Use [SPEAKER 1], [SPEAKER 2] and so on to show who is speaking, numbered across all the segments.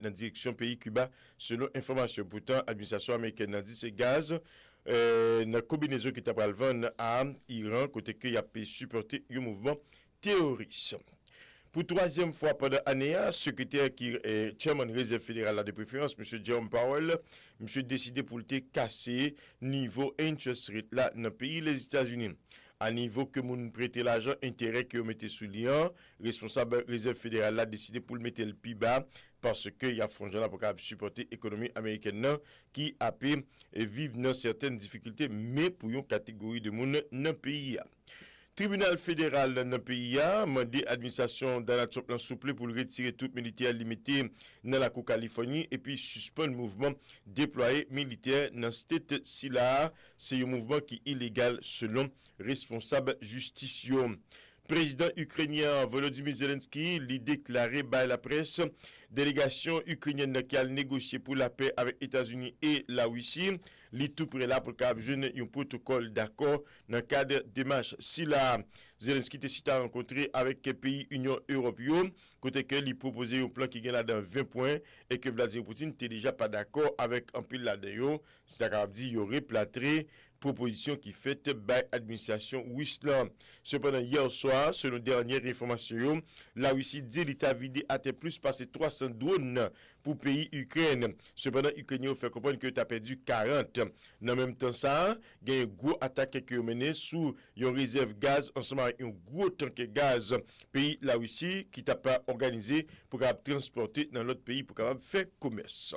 [SPEAKER 1] dans la direction pays Cuba, selon information. Pourtant, l'administration américaine a dit c'est gaz dans la combinaison qui t'a pris le vendre à Iran, côté que y a pu supporter un mouvement terroriste. Pour troisième fois pendant l'année, secrétaire qui est chairman réserve fédérale de préférence, M. Jerome Powell, M. décidé pour le casser niveau interest rate là dans le pays les États-Unis. À niveau que moun prête l'argent, intérêt que vous mettez sous lien, responsable réserve fédérale a décidé pour le mettre le plus bas parce que y a fondé pour supporter l'économie américaine qui a pu vivre dans certaines difficultés, mais pour une catégorie de monde dans le pays. Tribunal fédéral dans le pays a demandé l'administration Donald Trump souple pour retirer tout militaire limité dans la Californie et puis suspendre le mouvement déployé militaire dans state si là c'est un mouvement qui est illégal selon responsable justicieux. Président ukrainien Volodymyr Zelensky l'a déclaré par la presse, délégation ukrainienne qui a négocié pour la paix avec les États-Unis et la Russie, li tout près là pour qu'il y ait un protocole d'accord dans le cadre des marches. Si la Zelensky était rencontré avec les pays Union européenne, côté que lui proposait un plan qui gagne là dans 20 points et que Vladimir Poutine n'était déjà pas d'accord avec un pile là-dedans, c'est-à-dire qu'il y aurait plâtré proposition qui fait par l'administration Wislam. Cependant, hier soir, selon dernière information, la Russie dit l'État vidé a plus passé 300 drones pour pays Ukraine. Cependant, Ukraine fait comprendre que tu as perdu 40. Dans le même temps, ça, il y a une grosse attaque qui est menée sous une réserve gaz, ensemble avec un gros tank de gaz. Pays la Russie qui t'a pas organisé pour transporter dans l'autre pays pour faire commerce.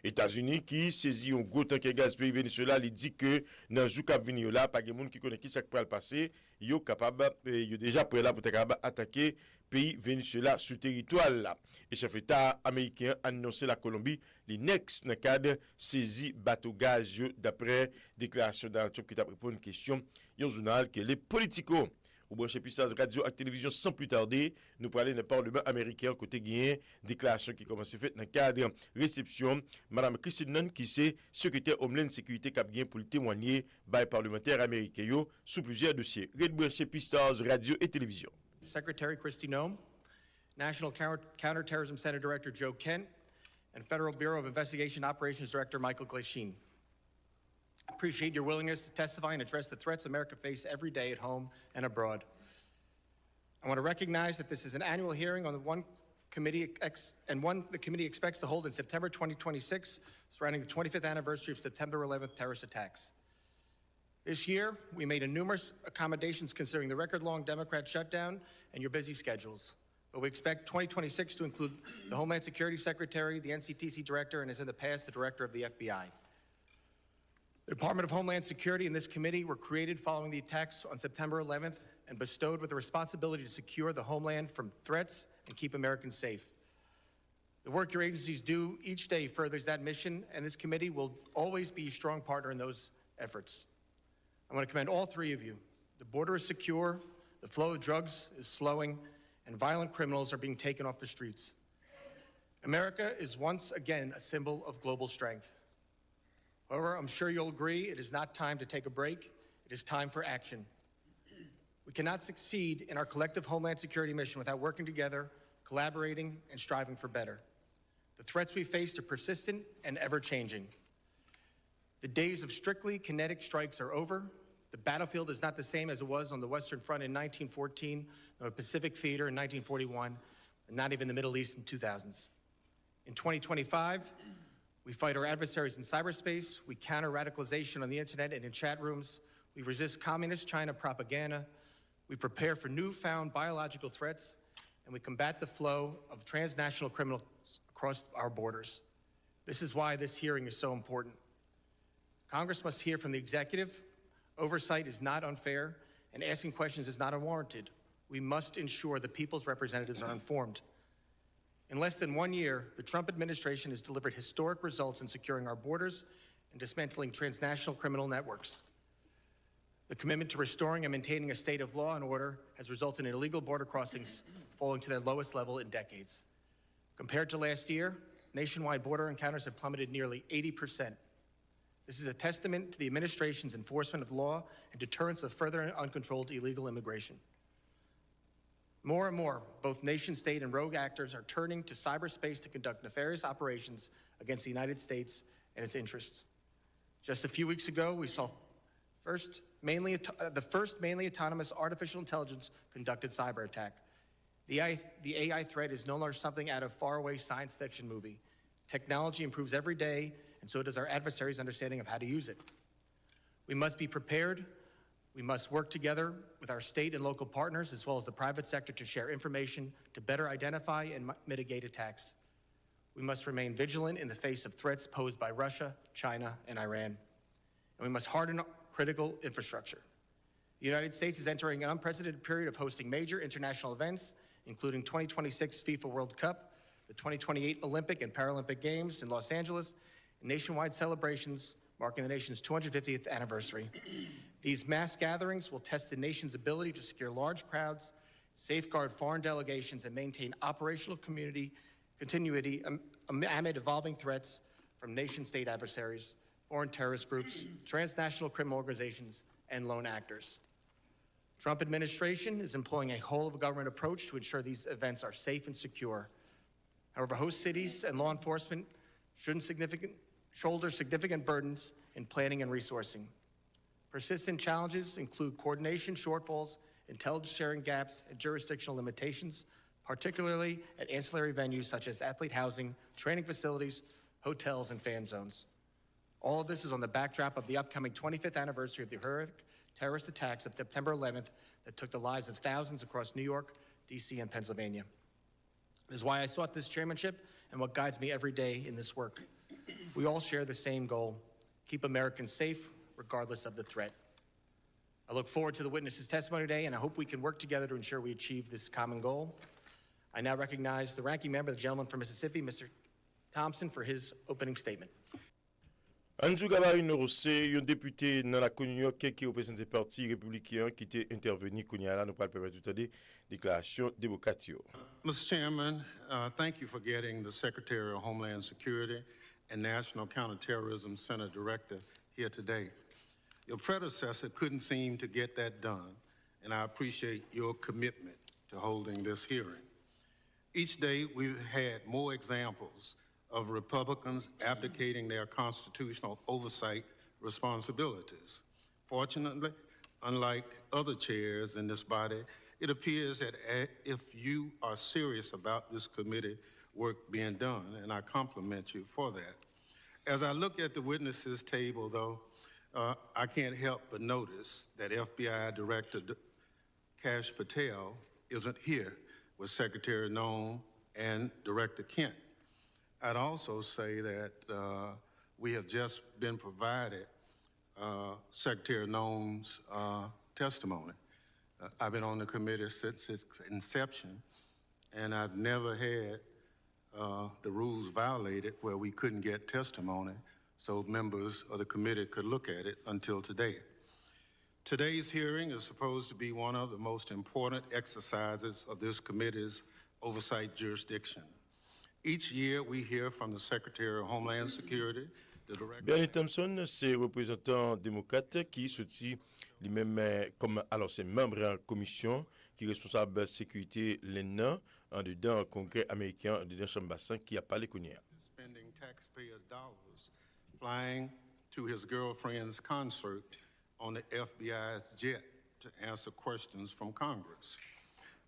[SPEAKER 1] États-Unis qui saisit un gros tank de gaz pays Venezuela, il dit que dans le cas venir là, pas de monde qui connaît qui ça peut le passer, yo capable yo déjà prêt là pour capable attaquer pays Venezuela sous territoire là. Et chef d'État américain a annoncé la Colombie les next dans cadre saisie bateau gaz d'après déclaration d'un Trump qui t'a répondu une question un journal que les politico au branché puissance radio et télévision sans plus tarder, nous parlons dans le Parlement américain côté gagné déclaration qui commence à faire dans le cadre réception madame Christine Nunn qui c'est secrétaire Homeland Sécurité qui a gagné pour le témoigner par parlementaire américain sous plusieurs dossiers. Red branché puissance radio et télévision.
[SPEAKER 2] Secretary Kristi Noem, National Counterterrorism Center Director Joe Kent, and Federal Bureau of Investigation Operations Director Michael Glasheen. I appreciate your willingness to testify and address the threats America faces every day at home and abroad. I want to recognize that this is an annual hearing on the one the committee expects to hold in September 2026, surrounding the 25th anniversary of September 11th terrorist attacks. This year, we made numerous accommodations considering the record-long Democrat shutdown and your busy schedules. But we expect 2026 to include the Homeland Security Secretary, the NCTC Director, and as in the past, the Director of the FBI. The Department of Homeland Security and this committee were created following the attacks on September 11th and bestowed with the responsibility to secure the homeland from threats and keep Americans safe. The work your agencies do each day furthers that mission, and this committee will always be a strong partner in those efforts. I want to commend all three of you. The border is secure, the flow of drugs is slowing, and violent criminals are being taken off the streets. America is once again a symbol of global strength. However, I'm sure you'll agree it is not time to take a break. It is time for action. We cannot succeed in our collective Homeland Security mission without working together, collaborating, and striving for better. The threats we face are persistent and ever-changing. The days of strictly kinetic strikes are over. The battlefield is not the same as it was on the Western Front in 1914, or Pacific Theater in 1941, and not even the Middle East in 2000s. In 2025, we fight our adversaries in cyberspace, we counter radicalization on the internet and in chat rooms, we resist communist China propaganda, we prepare for newfound biological threats, and we combat the flow of transnational criminals across our borders. This is why this hearing is so important. Congress must hear from the executive. Oversight is not unfair, and asking questions is not unwarranted. We must ensure the people's representatives are informed. In less than 1 year, the Trump administration has delivered historic results in securing our borders and dismantling transnational criminal networks. The commitment to restoring and maintaining a state of law and order has resulted in illegal border crossings falling to their lowest level in decades. Compared to last year, nationwide border encounters have plummeted nearly 80%. This is a testament to the administration's enforcement of law and deterrence of further uncontrolled illegal immigration. More and more, both nation-state and rogue actors are turning to cyberspace to conduct nefarious operations against the United States and its interests. Just a few weeks ago, we saw the first mainly autonomous artificial intelligence conducted cyber attack. The AI threat is no longer something out of faraway science fiction movie. Technology improves every day, and so does our adversaries' understanding of how to use it. We must be prepared. We must work together with our state and local partners, as well as the private sector, to share information to better identify and mitigate attacks. We must remain vigilant in the face of threats posed by Russia, China, and Iran. And we must harden critical infrastructure. The United States is entering an unprecedented period of hosting major international events, including 2026 FIFA World Cup, the 2028 Olympic and Paralympic Games in Los Angeles, and nationwide celebrations marking the nation's 250th anniversary. These mass gatherings will test the nation's ability to secure large crowds, safeguard foreign delegations, and maintain operational continuity amid evolving threats from nation-state adversaries, foreign terrorist groups, transnational criminal organizations, and lone actors. Trump administration is employing a whole-of-government approach to ensure these events are safe and secure. However, host cities and law enforcement shouldn't shoulder significant burdens in planning and resourcing. Persistent challenges include coordination shortfalls, intelligence sharing gaps, and jurisdictional limitations, particularly at ancillary venues such as athlete housing, training facilities, hotels, and fan zones. All of this is on the backdrop of the upcoming 25th anniversary of the horrific terrorist attacks of September 11th that took the lives of thousands across New York, D.C., and Pennsylvania. It is why I sought this chairmanship and what guides me every day in this work. We all share the same goal: keep Americans safe, regardless of the threat. I look forward to the witnesses' testimony today, and I hope we can work together to ensure we achieve this common goal. I now recognize the ranking member, the gentleman from Mississippi, Mr. Thompson, for his opening statement.
[SPEAKER 1] Andrew Gabari Norosé, un député dans la New York qui représente le parti républicain qui était intervenu Kounyala, nous pourrons permettre de dire déclaration démocrate.
[SPEAKER 3] Mr. Chairman, thank you for getting the Secretary of Homeland Security and National Counterterrorism Center Director here today. Your predecessor couldn't seem to get that done, and I appreciate your commitment to holding this hearing. Each day, we've had more examples of Republicans abdicating their constitutional oversight responsibilities. Fortunately, unlike other chairs in this body, it appears that if you are serious about this committee work being done, and I compliment you for that. As I look at the witnesses table, though, I can't help but notice that FBI Director Kash Patel isn't here with Secretary Nome and Director Kent. I'd also say that we have just been provided Secretary Nome's testimony. I've been on the committee since its inception, and I've never had the rules violated where we couldn't get testimony so members of the committee could look at it until today. Today's hearing is supposed to be one of the most important exercises of this committee's oversight jurisdiction. Each year, we hear from the Secretary of Homeland Security, the Director...
[SPEAKER 1] Bernie Thompson, c'est représentant démocrate qui soutient lui-même comme alors c'est membre en commission qui est responsable de la sécurité l'ENA en dedans Congrès américain en dedans Chambre bassin qui a parlé Kounia.
[SPEAKER 3] Spending taxpayers' dollars flying to his girlfriend's concert on the FBI's jet to answer questions from Congress.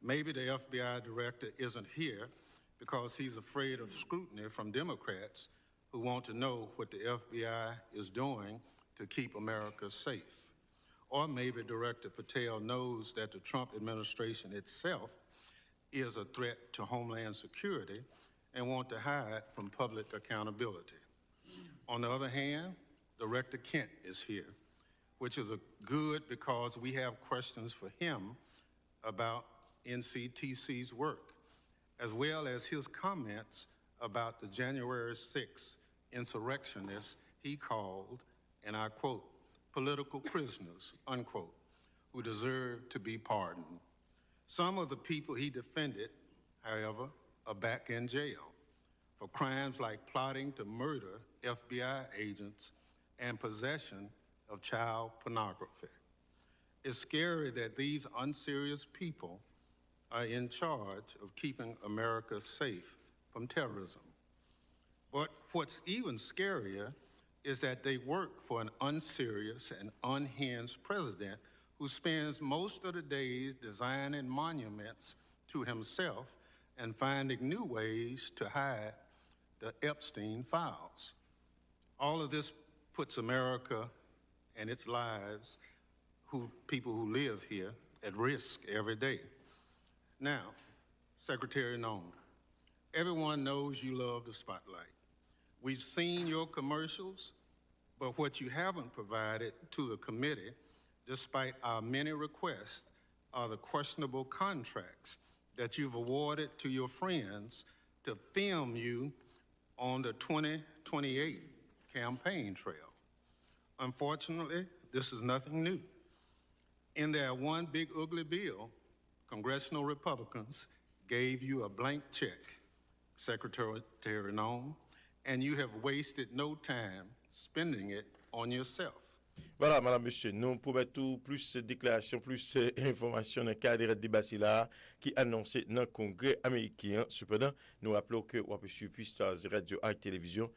[SPEAKER 3] Maybe the FBI director isn't here because he's afraid of scrutiny from Democrats who want to know what the FBI is doing to keep America safe. Or maybe Director Patel knows that the Trump administration itself is a threat to Homeland Security and want to hide from public accountability. On the other hand, Director Kent is here, which is good because we have questions for him about NCTC's work, as well as his comments about the January 6th insurrectionists he called, and I quote, political prisoners, unquote, who deserve to be pardoned. Some of the people he defended, however, are back in jail for crimes like plotting to murder FBI agents and possession of child pornography. It's scary that these unserious people are in charge of keeping America safe from terrorism. But what's even scarier is that they work for an unserious and unhinged president who spends most of the days designing monuments to himself and finding new ways to hide the Epstein files. All of this puts America and its lives, people who live here, at risk every day. Now, Secretary Nome, everyone knows you love the spotlight. We've seen your commercials, but what you haven't provided to the committee, despite our many requests, are the questionable contracts that you've awarded to your friends to film you on the 2028 campaign trail. Unfortunately, this is nothing new. In their one big ugly bill, congressional Republicans gave you a blank check, Secretary Nome, and you have wasted no time spending it on yourself.
[SPEAKER 1] Voilà, madame, monsieur, nous pour mettre tout plus de déclarations, plus d'informations dans le cadre de débat là qui annoncé dans le Congrès américain. Cependant, nous rappelons que on peut suivre PSTARS Radio et télévision